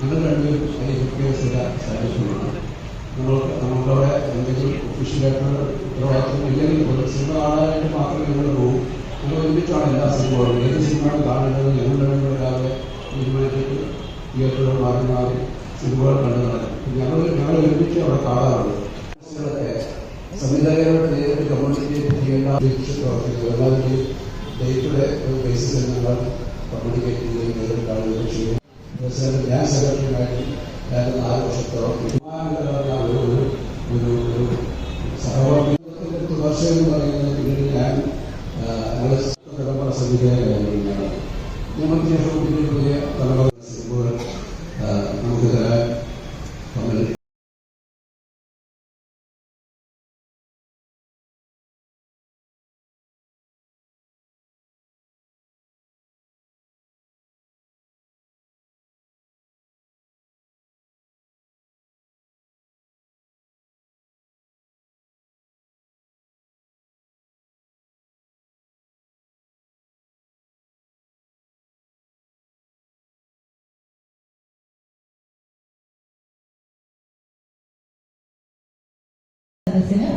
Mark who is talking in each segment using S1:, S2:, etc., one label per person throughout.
S1: ഞങ്ങൾ രണ്ടുപേരും സാറ്റിസ്ഫൈഡ്. നമുക്കവിടെ എന്തെങ്കിലും ഒഫീഷ്യലായിട്ടുള്ള ഉത്തരവാദിത്വം ഇല്ലെങ്കിൽ സിനിമ കാണാനായിട്ട് മാത്രമേ ഞങ്ങൾ പോകും. ഞങ്ങൾ ഒരുമിച്ചാണ് എല്ലാ സിനിമകളും. ഏത് സിനിമയാണ് കാണേണ്ടത് ഞങ്ങളുടെ ഒരാളെ തീരുമാനിച്ചിട്ട് തിയേറ്ററുകൾ മാറി മാറി സിനിമകൾ കണ്ടു നടക്കും. ഞങ്ങൾ ഒരുമിച്ച് അവിടെ കാണാറുണ്ട്. സംവിധായകരുടെ നേരിട്ട് കമ്മ്യൂണിക്കേറ്റ് ചെയ്യേണ്ട എല്ലാവരുടെയും ഡേറ്റുടെ ബേസിസിൽ ഞങ്ങൾ കമ്മ്യൂണിക്കേറ്റ് ചെയ്യുകയും നേരിട്ട് കാണുകയും ചെയ്യും. ഞാൻ സെക്രട്ടറിയായിട്ട് 4 വർഷത്തോളം ഒരു സഹവർത്തിത്വത്തിന്റെ തുടർച്ച എന്ന് പറയുന്നത് പിന്നീട് ഞാൻ തലമുറ സംവിധായകനായിരിക്കുകയാണ്. ഞങ്ങൾക്ക് ശേഷം പുതിയ തലമുറ സിനിമകൾ നമുക്ക് തരാൻ കമൽ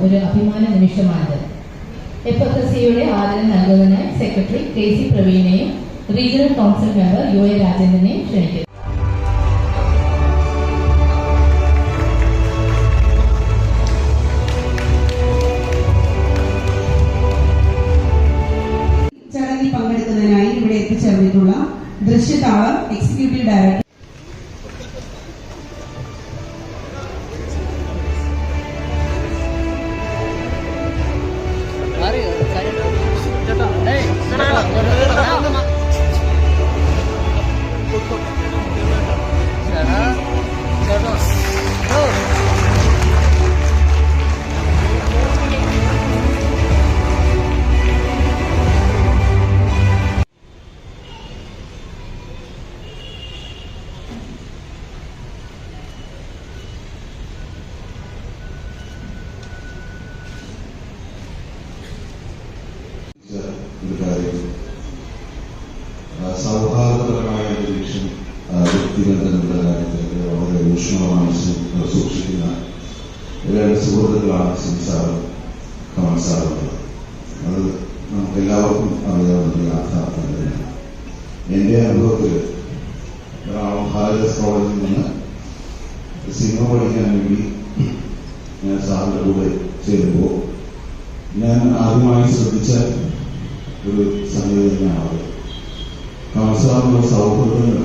S2: ഒരു അഭിമാന നിമിഷമാണിത്. FFSCയുടെ ആദരം നൽകുന്നതിനായി സെക്രട്ടറി KC പ്രവീണിനെയും റീജിയണൽ കൗൺസിൽ മെമ്പർ UA രാജേന്ദ്രനെയും ക്ഷണിക്കുന്നു.
S3: ചടങ്ങിൽ പങ്കെടുക്കുന്നതിനായി ഇവിടെ എത്തിച്ചേർന്നിട്ടുള്ള ദൃശ്യതാളം എക്സിക്യൂട്ടീവ് ഡയറക്ടർ
S4: സൗഹാർദ്ദപരമായ അന്തരീക്ഷം വ്യക്തിബന്ധങ്ങളുടെ കാര്യത്തിൽ വളരെ ഊഷ്മളമായി സൂക്ഷിക്കുന്ന 2 സുഹൃത്തുക്കളാണ് സിൻസാറും കമൽ സാറുള്ളത്. അത് നമുക്കെല്ലാവർക്കും അറിയാവുന്ന യാഥാർത്ഥ്യം തന്നെയാണ്. എൻ്റെ അനുഭവത്തിൽ എറണാകുളം ഹാരിസ് കോളേജിൽ നിന്ന് സിനിമ പഠിക്കാൻ വേണ്ടി ഞാൻ സാറിൻ്റെ കൂടെ ചേരുമ്പോൾ ഞാൻ ആദ്യമായി ശ്രദ്ധിച്ച ഒരു സംഗീതജ്ഞനാണ്. കമൽ സാറിനുള്ള സൗഹൃദങ്ങൾ